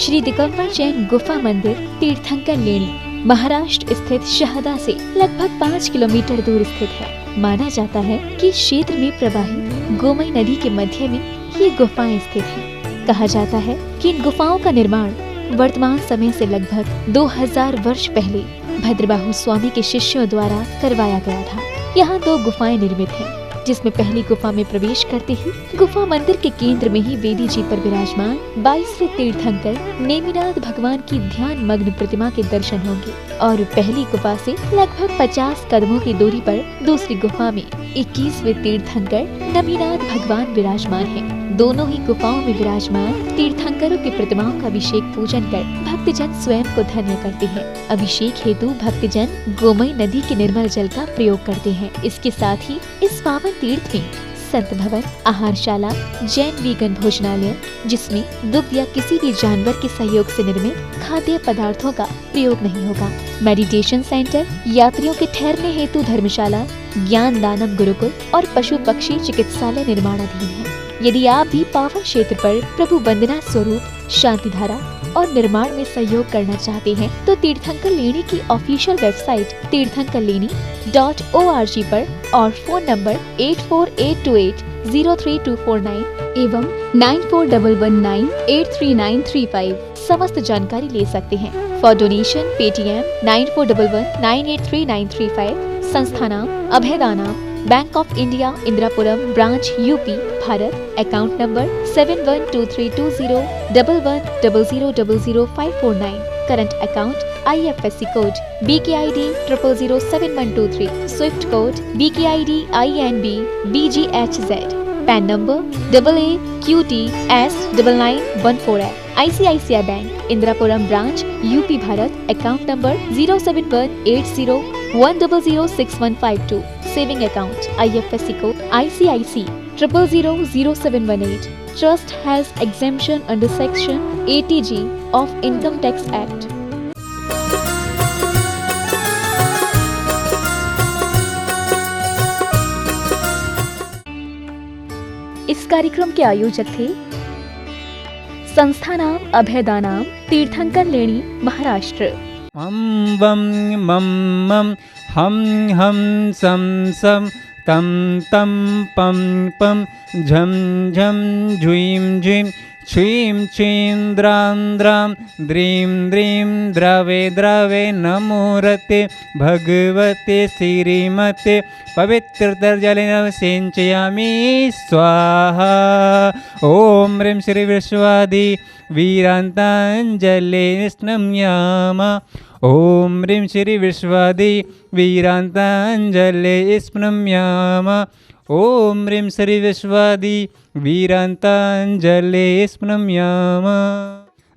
श्री दिगंबर जैन गुफा मंदिर तीर्थंकर लेणी महाराष्ट्र स्थित शहदा से लगभग 5 किलोमीटर दूर स्थित है। माना जाता है कि क्षेत्र में प्रवाहित गोमई नदी के मध्य में ये गुफाएं स्थित हैं। कहा जाता है कि इन गुफाओं का निर्माण वर्तमान समय से लगभग 2000 वर्ष पहले भद्रबाहु स्वामी के शिष्यों द्वारा करवाया गया था। यहाँ 2 गुफाएं निर्मित हैं, जिसमें पहली गुफा में प्रवेश करते ही गुफा मंदिर के केंद्र में ही वेदी जी पर विराजमान 22वें तीर्थंकर नेमिनाथ भगवान की ध्यान मग्न प्रतिमा के दर्शन होंगे और पहली गुफा से लगभग 50 कदमों की दूरी पर दूसरी गुफा में 21वें तीर्थंकर नमीनाथ भगवान विराजमान हैं। दोनों ही गुफाओं में विराजमान तीर्थंकरों की प्रतिमाओं का अभिषेक पूजन कर भक्तजन स्वयं को धन्य करते हैं। अभिषेक हेतु भक्तजन गोमई नदी के निर्मल जल का प्रयोग करते हैं। इसके साथ ही इस पावन तीर्थ में संत भवन, आहारशाला, जैन वीगन भोजनालय, जिसमें दुग्ध या किसी भी जानवर के सहयोग से निर्मित खाद्य पदार्थों का प्रयोग नहीं होगा, मेडिटेशन सेंटर, यात्रियों के ठहरने हेतु धर्मशाला, ज्ञान दानम गुरुकुल और पशु पक्षी चिकित्सालय निर्माणाधीन है। यदि आप भी पावन क्षेत्र पर प्रभु वंदना स्वरूप शांति धारा और निर्माण में सहयोग करना चाहते हैं तो तीर्थंकर लेणी की ऑफिशियल वेबसाइट तीर्थंकरलेणी.org पर और फोन नंबर 8482803249 एवं 9411983935 समस्त जानकारी ले सकते हैं। For donation Paytm 9411983935। संस्था नाम अभयदाना, bank of India, Indirapuram branch, UP, Bharat. Account number 7123201100000549। Current account IFSC code BKID 00071123। Swift code BKID INB BGHZ। PAN number AAQTS9914F। ICICI bank Indirapuram branch, UP, Bharat. Account number 0718001006152। Saving account IFSC code ICIC 000718। Trust has exemption under Section 80G of Income Tax Act. इस कार्यक्रम के आयोजक थे संस्था नाम अभयदानाम, तीर्थंकर लेणी, महाराष्ट्र। मम वम मम मम हम हम सम सम तम तम पम पम झम झम झुईम झुईम छुईम छुईम द्राम द्राम द्रीम द्रीम द्रवे द्रवे नमोरते भगवते श्रीमते पवित्रतरजलेन सिंचयामि स्वाहा। ओम ह्रीं श्री विश्वादि वीरांतांजले स्नम्यामा। ओम ह्रीं श्री विश्वादि वीरांतांजले स्नम्यामा। ओम ह्रीं श्री विश्वादि वीरांतांजले स्नम्यामा।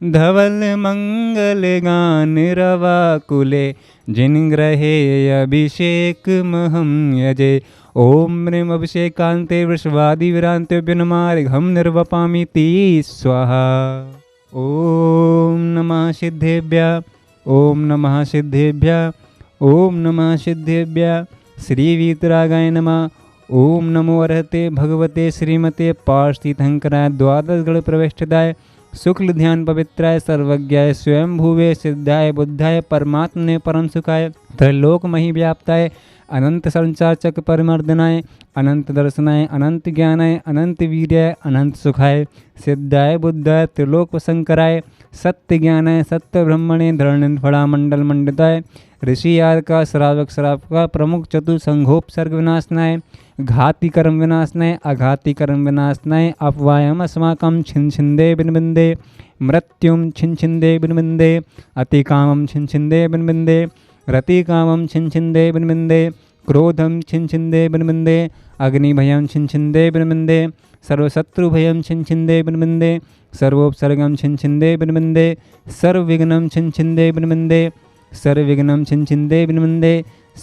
धवल मंगल गान रवाकुले जिनग्रहे अभिषेक महं यजे। ओम ह्रीं अभिषेकान्ते विश्वादि वीरांतेभ्यो नमार्घं निर्वपामि ते स्वाहा। ओम नमः सिद्धेभ्यः। ओम नमः सिद्धेभ्यः। ओम नमः सिद्धेभ्यः। श्री वीतरागाय नमः। ओम नमो अर्हते भगवते श्रीमते पार्षतीर्थंकराय द्वादश गण प्रविष्टदाय शुक्ल ध्यान पवित्राय सर्वज्ञाय स्वयंभुवे सिद्धाय बुद्धाय परमात्मने परम सुखाय त्रैलोक मही व्याप्ताय अनंत संचाचक परमर्दनाय अनंत दर्शनाय अनंत ज्ञानाय अनंत वीर्याय अनंत सुखाय सिद्धाय बुद्धाय त्रिलोक शंकराय सत्य ज्ञानाय सत्य ब्रह्मणे धरणफड़ा मंडल मंडिताय ऋषि आदि का श्रावक श्राप का प्रमुख चतुसंघोपसर्ग विनाशनाय घाति कर्म विनाशनाय अघाति कर्म विनाशनाय अपवायम अस्माकं छिंछिंदे बिनबिंदे मृत्युम छिंछिंदे बिनबिंदे अतिकामम छिंछिंदे बिनबिंदे रतिकामम छिंछिंदे बिनबिंदे क्रोधम छिंछिंदे बिनबिंदे अग्निभयम छिंछिंदे बिनबिंदे सर्वशत्रुभयम छिंछिंदे बिनबिंदे सर्वोपसर्गम छिंछिंदे बिनबिंदे सर्वविघ्नं छिंछिंदे बिनबिंदे सर्वविघ्नं छिंछिंदे बिनबिंदे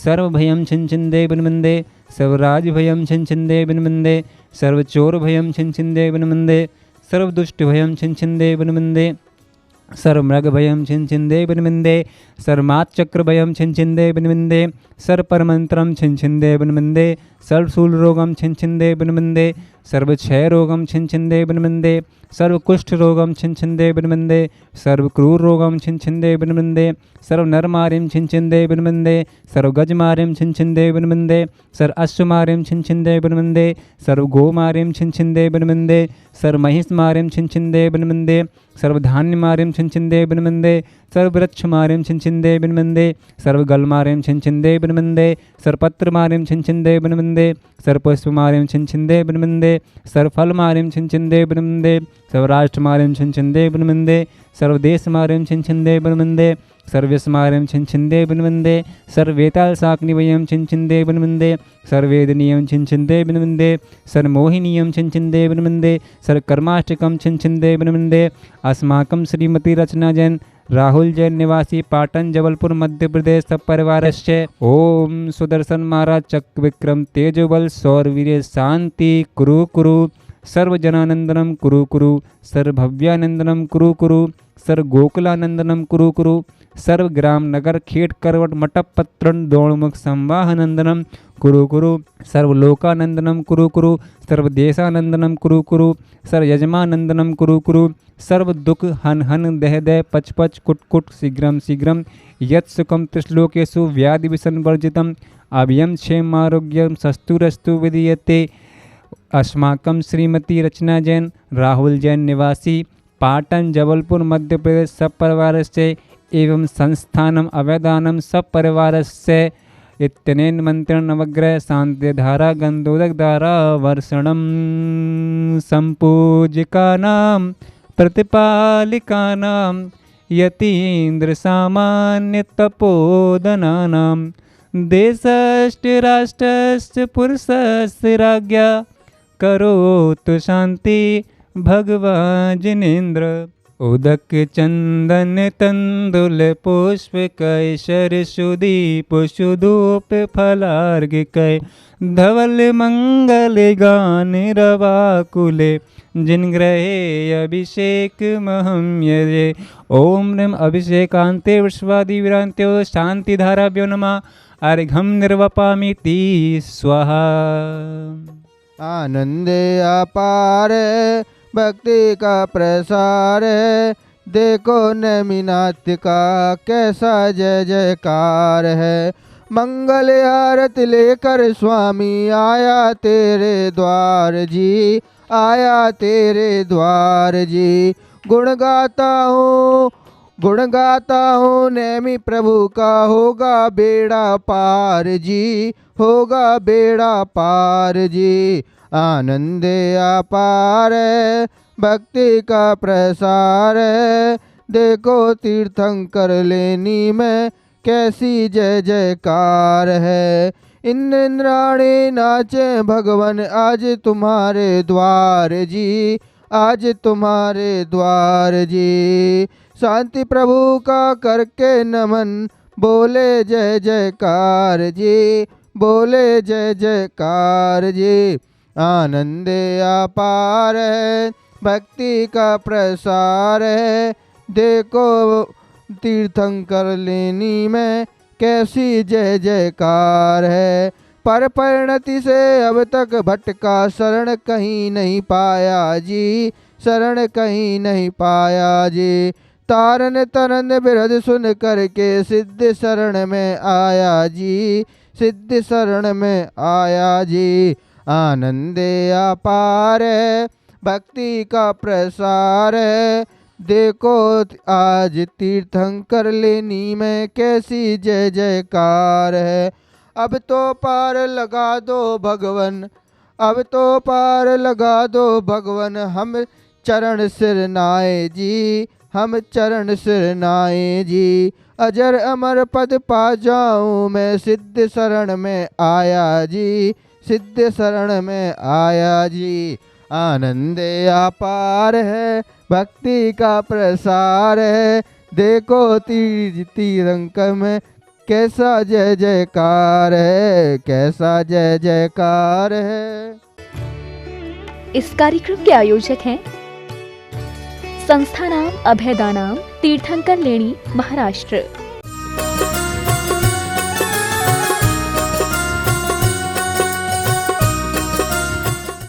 सर्वभयं छिंछिंदे बिनबिंदे सर्वराजभयं छिंछिंदे बिनबिंदे सर्वचोरभयं छिंछिंदे बिनबिंदे सर्वदुष्टभयं छिंछिंदे बिनबिंदे सर्वमृगभयं छिंछिंदे बिनबिंदे सर्वमाचक्रभयं छिंछिंदे बिनबिंदे सर्वपरमंत्रं छिंछिंदे बिनबिंदे सर्वशूलरोगं छिंछिंदे बिनबिंदे सर्वक्षय रोगम छिंछिंदे बिनबिंदे, सर्वकुष्ठ रोगम छिंछिंदे बिनबिंदे, सर्वक्रूर रोगम छिंछिंदे बिनबिंदे, सर्वनरमारिम छिंछिंदे बिनबिंदे, सर्वगजमारिम छिंछिंदे बिनबिंदे, सर्वअश्वमारिम छिंछिंदे बिनबिंदे, सर्वगोमारिम छिंछिंदे बिनबिंदे, सर्वमहिषमारिम छिंछिंदे बिनबिंदे, सर्वधान्यमारिम छिंछिंदे बिनबिंदे, सर्ववृक्षमारिम छिंछिंदे बिनबिंदे, सर्वगलमारिम छिंछिंदे बिनबिंदे, सर्वपत्रमारिम छिंछिंदे बिनबिंदे, सर्वपुष्पमारिम छिंछिंदे बिनबिंदे, सर्वफलमारिम छिंछिंदे बिनबिंदे, सर्वराष्ट्रमारिम छिंछिंदे बिनबिंदे, सर्वदेशमारिम छिंछिंदे बिनबिंदे, सर्वेशमारिम छिंछिंदे बिनबिंदे, सर्ववेताल साकनिवयम छिंछिंदे बिनबिंदे, सर्ववेदनीयम छिंछिंदे बिनबिंदे, सर्वमोहिनीयम छिंछिंदे बिनबिंदे, सर्वकर्माष्टकम छिंछिंदे बिनबिंदे। अस्माकं श्रीमती रचना जैन राहुल जैन निवासी पाटन जबलपुर मध्य प्रदेश सपरिवारस्य ओम सुदर्शन महाराज चक्र विक्रम तेजोबल सौरवीर्य शांति कुरु कुरु, सर्वजनानंदनम कुरु कुरु, सर्वभव्यानंदनम कुरु कुरु, सर्व गोकुलानंदनम कुरु कुरु, सर्व ग्राम नगर खेट करवट मटप पत्रण दौड़मुख संवाहनंदनम कुरु कुरु, सर्वलोकानंदनम कुरु कुरु, सर्वदेशानंदनम कुरु कुरु, सर्व यजमानंदनम कुरु कुरु, सर्व दुख हन हन दह दह पच पच कुट कुट शीघ्रम शीघ्रम, यत् सुखम त्रिश्लोकेषु व्याधि विसंवर्जितम, अभयम क्षेम आरोग्यम सस्तुरस्तु विधीयते। अस्माकं श्रीमती रचना जैन राहुल जैन निवासी पाटन जबलपुर मध्य प्रदेश सपरिवारस्य एवं संस्थानम अवैधानम सपरिवारस्य इत्यनेन मंत्रण नवग्रह शांतिधारा गंधोदक धारा वर्षणम संपूजिकानां प्रतिपालिकानां यतीन्द्र सामान्य तपोदनानां देशस्य राष्ट्रस्य पुरुषस्य राज्ञा करोतु शांति भगवान जिनेन्द्र। उदक चंदन तंदुल पुष्प कैसर सुदीप सुधूप फलार्घ कै, धवल मंगल गान रवाकुले जिन ग्रहे अभिषेक महम यजे। ओम नम अभिषेकांते विश्वादि विरांत्यो शांतिधाराभ्यो नमः। अर्घ्यं निर्वपामिति स्वाहा। आनंदे अपार भक्ति का प्रसार, देखो नैमिनाथ का कैसा जय जयकार है। मंगल आरती लेकर स्वामी आया तेरे द्वार जी, आया तेरे द्वार जी। गुण गाता हूँ नैमी प्रभु का, होगा बेड़ा पार जी, होगा बेड़ा पार जी। आनंदे अपार भक्ति का प्रसार, देखो तीर्थंकर लेनी में कैसी जय जयकार है। इंद्राणी नाचे भगवन आज तुम्हारे द्वार जी, आज तुम्हारे द्वार जी। शांति प्रभु का करके नमन, बोले जय जयकार जी, बोले जय जयकार जी। आनंदे अपार है भक्ति का प्रसार है, देखो तीर्थंकर लेनी में कैसी जय जयकार है। पर परिणति से अब तक भटका, शरण कहीं नहीं पाया जी, शरण कहीं नहीं पाया जी। तारन तरन बिरध सुन करके सिद्ध शरण में आया जी, सिद्ध शरण में आया जी। आनंदे अपार है भक्ति का प्रसार है, देखो आज तीर्थंकर लेनी में कैसी जय जयकार है। अब तो पार लगा दो भगवन, अब तो पार लगा दो भगवन, हम चरण सिर नाए जी, हम चरण सिर नाए जी। अजर अमर पद पा जाऊं मैं, सिद्ध शरण में आया जी, सिद्ध शरण में आया जी। आनंदे अपार है भक्ति का प्रसार है, देखो तीरंक में कैसा जय जयकार है, कैसा जय जयकार है। इस कार्यक्रम के आयोजक हैं संस्थानाम अभयदानाम तीर्थंकर लेणी, महाराष्ट्र।